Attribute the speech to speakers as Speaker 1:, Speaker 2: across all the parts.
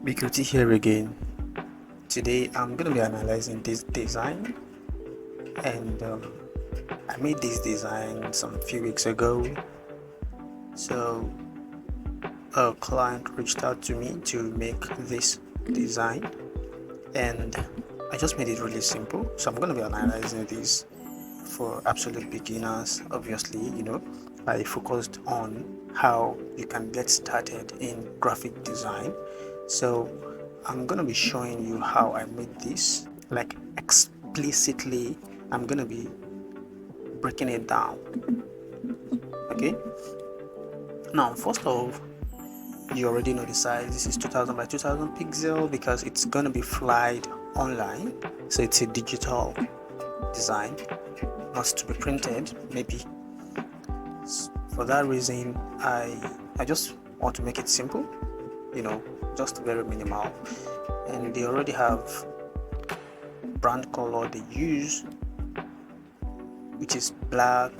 Speaker 1: Bikuti here again. Today I'm going to be analyzing this design, and I made this design some few weeks ago. So a client reached out to me to make this design, and I just made it really simple. So I'm going to be analyzing this for absolute beginners. Obviously, I focused on how you can get started in graphic design. So I'm gonna be showing you how I made this, like explicitly. I'm gonna be breaking it down. Okay, now first off, you already know the size. This is 2000 by 2000 pixel because it's gonna be flied online, so it's a digital design, not to be printed. Maybe for that reason, I just want to make it simple, just very minimal. And they already have brand color they use, which is black,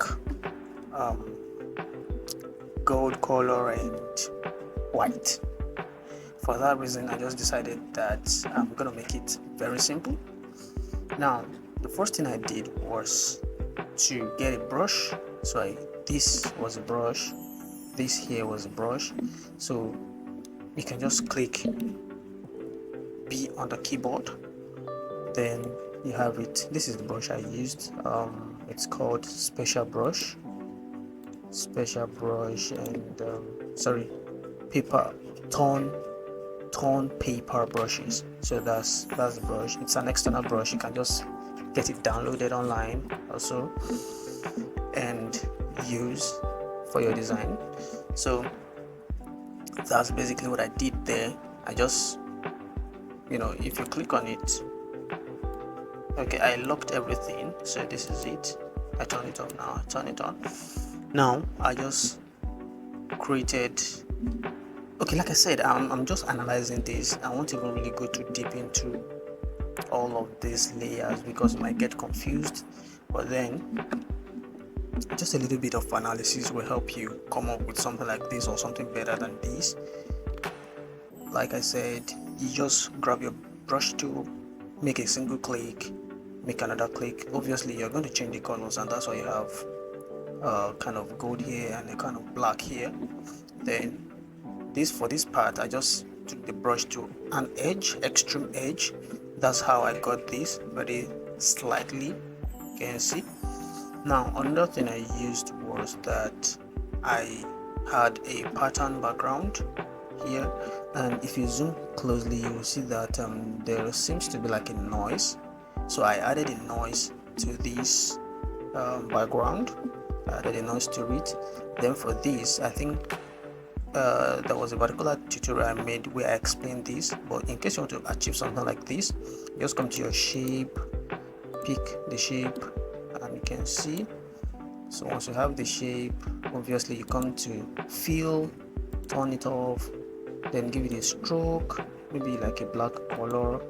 Speaker 1: gold color, and white. For that reason, I just decided that I'm gonna make it very simple. Now, the first thing I did was to get a brush. So this was a brush, this here was a brush. So you can just click B on the keyboard, then you have it. This is the brush I used. It's called special brush, and paper tone paper brushes. So that's the brush. It's an external brush. You can just get it downloaded online also and use for your design. So that's basically what I did there. I just, if you click on it, okay, I locked everything. So this is it. I turn it off now. I turn it on. Now I just created. Okay, like I said, I'm just analyzing this. I won't even really go too deep into all of these layers because you might get confused. But then, just a little bit of analysis will help you come up with something like this or something better than this. Like I said, you just grab your brush tool, make a single click, make another click. Obviously, you're going to change the colors, and that's why you have kind of gold here and a kind of black here. Then for this part, I just took the brush to an edge, extreme edge. That's how I got this very slightly, you can see. Now another thing I used was that I had a pattern background here, and if you zoom closely you will see that there seems to be like a noise. So I added a noise to this background. I added a noise to it. Then for this, I think there was a particular tutorial I made where I explained this, but in case you want to achieve something like this, just come to your shape, pick the shape, and you can see. So once you have the shape, obviously you come to fill, turn it off, then give it a stroke, maybe like a black color.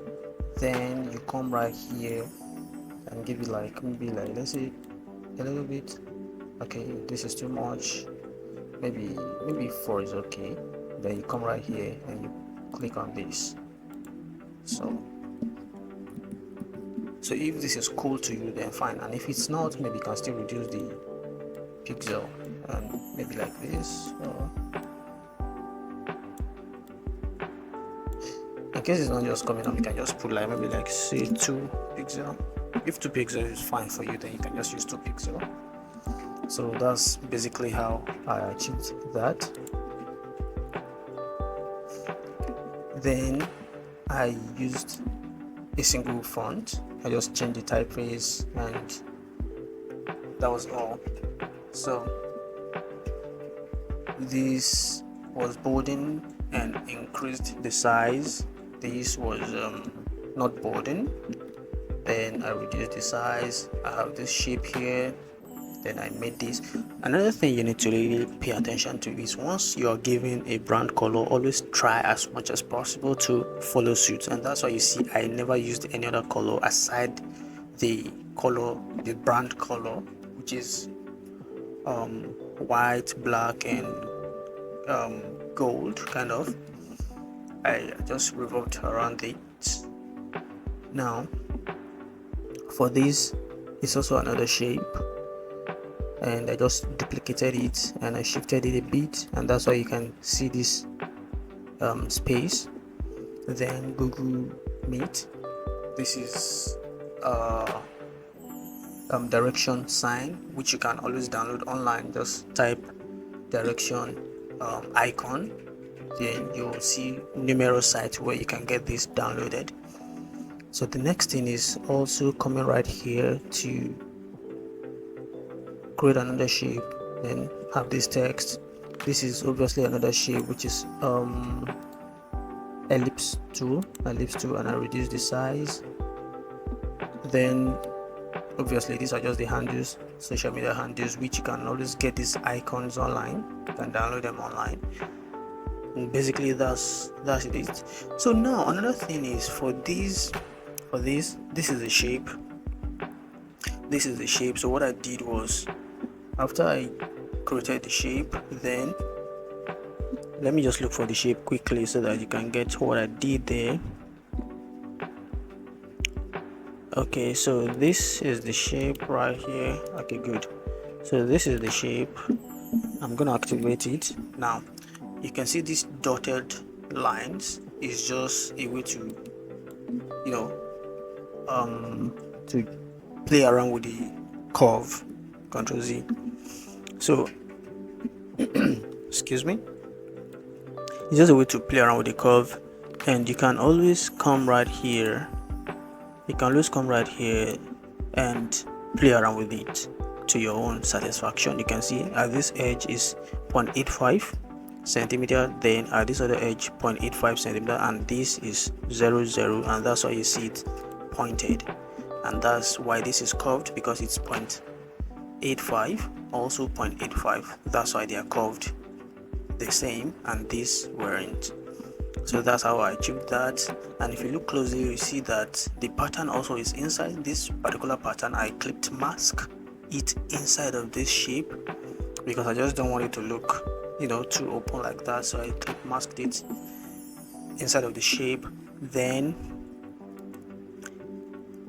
Speaker 1: Then you come right here and give it like maybe like, let's say, a little bit. Okay, this is too much. Maybe 4 is okay. Then you come right here and you click on this. So if this is cool to you, then fine, and if it's not, maybe you can still reduce the pixel and maybe like this. In case it's not just coming up, you can just put like maybe like say 2 pixel. If 2 pixel is fine for you, then you can just use 2 pixel. So that's basically how I achieved that. Then I used a single font. I just changed the typeface and that was all. So this was bolding and increased the size. This was not bolding. Then I reduced the size. I have this shape here. Then I made this. Another thing you need to really pay attention to is once you're given a brand color, always try as much as possible to follow suit. And that's why you see I never used any other color aside the brand color, which is white, black, and gold kind of. I just revolved around it. Now for this, it's also another shape, and I just duplicated it and I shifted it a bit, and that's why you can see this space. Then Google Meet, this is direction sign, which you can always download online. Just type direction icon, then you'll see numerous sites where you can get this downloaded. So the next thing is also coming right here to create another shape, then have this text. This is obviously another shape, which is ellipse tool, and I reduce the size. Then obviously these are just the handles, social media handles, which you can always get these icons online. You can download them online. And basically that's it. So now another thing is for this is the shape. This is the shape. So what I did was, after I created the shape, then let me just look for the shape quickly so that you can get what I did there. Okay, so this is the shape right here. Okay, good. So this is the shape. I'm gonna activate it now. You can see these dotted lines is just a way to, to play around with the curve. Ctrl Z. So excuse me, it's just a way to play around with the curve, and you can always come right here. And play around with it to your own satisfaction. You can see at this edge is 0.85 centimeter, then at this other edge 0.85 centimeter, and this is 0, and that's why you see it pointed, and that's why this is curved, because it's 0.85, also 0.85. That's why they are curved the same, and these weren't. So that's how I achieved that. And if you look closely, you see that the pattern also is inside this particular pattern. I clipped mask it inside of this shape because I just don't want it to look too open like that. So I clip masked it inside of the shape. Then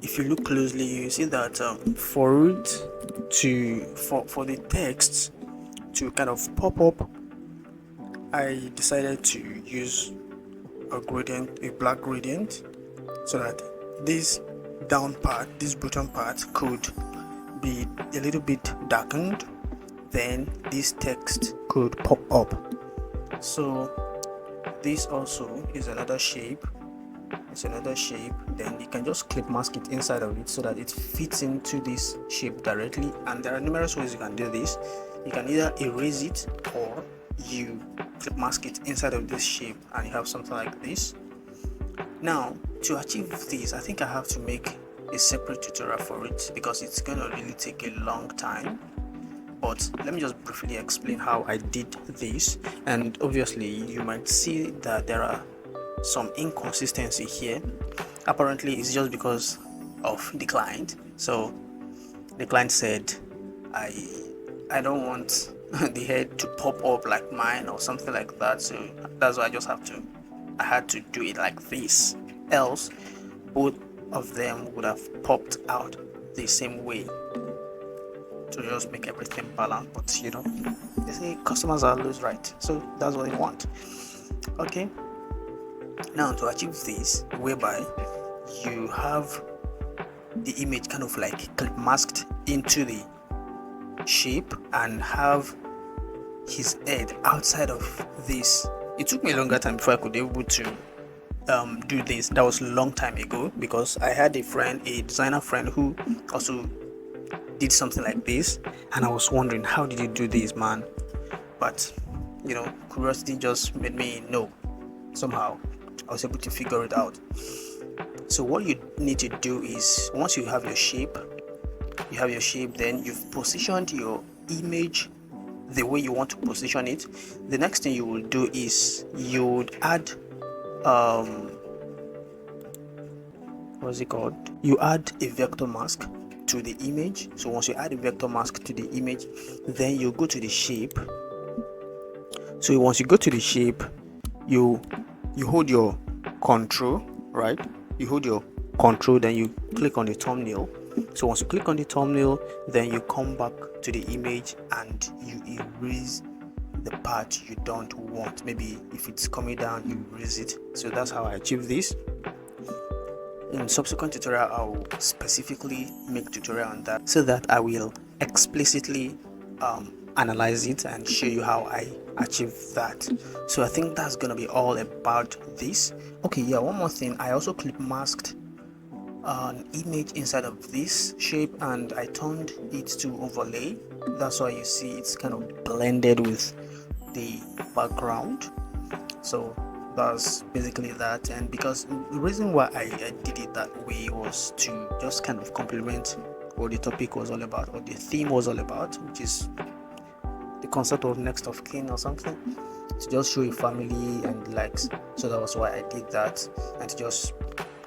Speaker 1: if you look closely, you see that for the text to kind of pop up, I decided to use a black gradient, so that this down part, this bottom part, could be a little bit darkened, then this text could pop up. So this also is another shape. Then you can just clip mask it inside of it so that it fits into this shape directly. And there are numerous ways you can do this. You can either erase it, or you clip mask it inside of this shape, and you have something like this. Now to achieve this, I think I have to make a separate tutorial for it because it's gonna really take a long time. But let me just briefly explain how I did this. And obviously you might see that there are some inconsistency here. Apparently it's just because of the client. So the client said I don't want the head to pop up like mine or something like that, so that's why I had to do it like this, else both of them would have popped out the same way, to just make everything balanced. But they say customers are always right, so that's what they want. Okay, now to achieve this, whereby you have the image kind of like clip masked into the shape and have his head outside of this. It took me a longer time before I could be able to do this. That was a long time ago, because I had a designer friend who also did something like this, and I was wondering, how did you do this, man? But curiosity just made me know. Somehow I was able to figure it out. So what you need to do is, once you have your shape, then you've positioned your image the way you want to position it. The next thing you will do is you would add you add a vector mask to the image. So once you add a vector mask to the image, then you go to the shape. So once you go to the shape, you you hold your control, right? You hold your control, then you click on the thumbnail. So once you click on the thumbnail, then you come back to the image and you erase the part you don't want. Maybe if it's coming down, you erase it. So that's how I achieve this. In subsequent tutorial, I will specifically make tutorial on that, so that I will explicitly analyze it and show you how I achieve that. So I think that's gonna be all about this. Okay, yeah, one more thing, I also clip masked an image inside of this shape and I turned it to overlay. That's why you see it's kind of blended with the background. So that's basically that. And because the reason why I did it that way was to just kind of complement what the topic was all about, what the theme was all about, which is the concept of next of kin or something, to just show a family and likes. So that was why I did that, and to just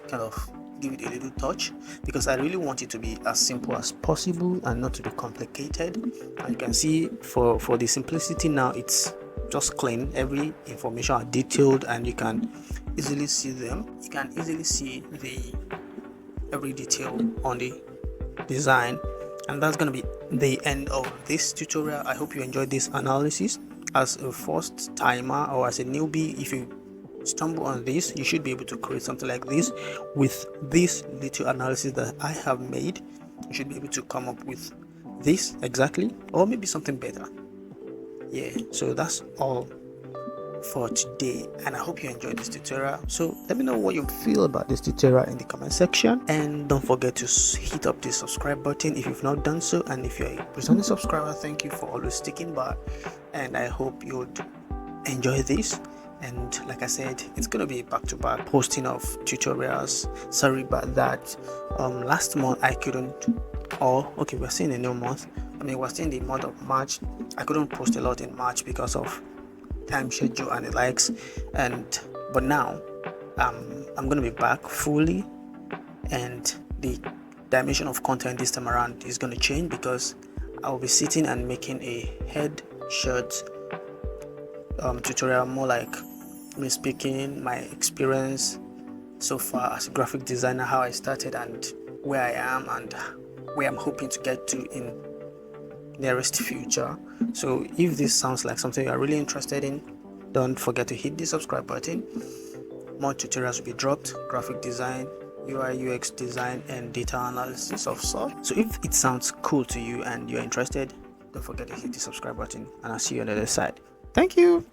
Speaker 1: kind of give it a little touch, because I really want it to be as simple as possible and not to be complicated. And you can see for the simplicity now, it's just clean. Every information are detailed and you can easily see them. You can easily see every detail on the design. And that's going to be the end of this tutorial. I hope you enjoyed this analysis. As a first timer or as a newbie, if you stumble on this, you should be able to create something like this with this little analysis that I have made. You should be able to come up with this exactly, or maybe something better. Yeah, so that's all for today, and I hope you enjoyed this tutorial. So let me know what you feel about this tutorial in the comment section, and don't forget to hit up the subscribe button if you've not done so. And if you're a returning subscriber, thank you for always sticking by, and I hope you'd enjoy this. And like I said, it's gonna be back-to-back posting of tutorials. Sorry about that. Last month I couldn't, okay, we're seeing a new month. We're still in the month of March. I couldn't post a lot in March because of time schedule and the likes, but now I'm gonna be back fully, and the dimension of content this time around is gonna change, because I will be sitting and making a head shirt tutorial, more like me speaking my experience so far as a graphic designer, how I started and where I am and where I'm hoping to get to in nearest future. So if this sounds like something you are really interested in, don't forget to hit the subscribe button. More tutorials will be dropped: graphic design, UI UX design, and data analysis of sort. So if it sounds cool to you and you're interested, don't forget to hit the subscribe button, and I'll see you on the other side. Thank you.